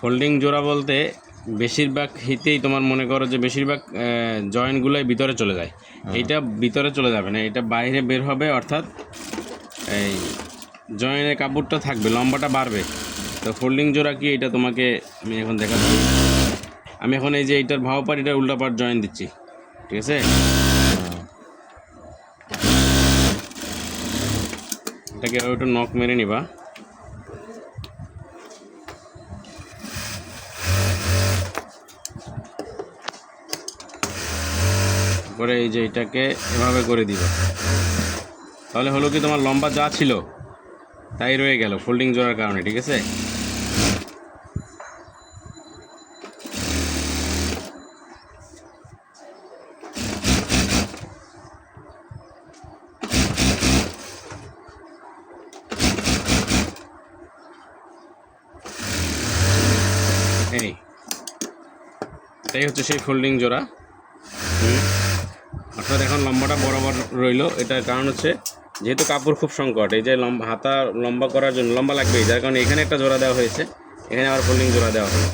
Folding জোড়া বলতে বেশিরভাগ হিতেই তোমার মনে করো যে বেশিরভাগ জয়েন্টগুলোই ভিতরে চলে যায়। এইটা ভিতরে চলে যাবে না, এটা বাইরে বের হবে, অর্থাৎ এই জয়েন্টের কাপড়টা থাকবে, লম্বাটা বাড়বে। তো ফোল্ডিং জোড়া কি এটা তোমাকে আমি এখন দেখাচ্ছি। আমি এখন এই যে এইটার ভাও পার এটার উল্টা পার জয়েন দিচ্ছি, ঠিক আছে? এটাকে একটু নখ মেরে নিবা। করে এই যে এটাকে এভাবে করে দিবা, তাহলে হলো কি তোমার লম্বা যা ছিল তাই রয়ে গেল ফোল্ডিং জোড়ার কারণে, ঠিক আছে? এটাই হচ্ছে সেই ফোল্ডিং জোড়া। অর্থাৎ এখন লম্বাটা বরাবর রইল। এটার কারণ হচ্ছে যেহেতু কাপড় খুব সংকট, এই যে হাতা লম্বা করার জন্য লম্বা লাগবেই, যার কারণে এখানে একটা জোড়া দেওয়া হয়েছে, এখানে আবার ফোল্ডিং জোড়া দেওয়া হলো।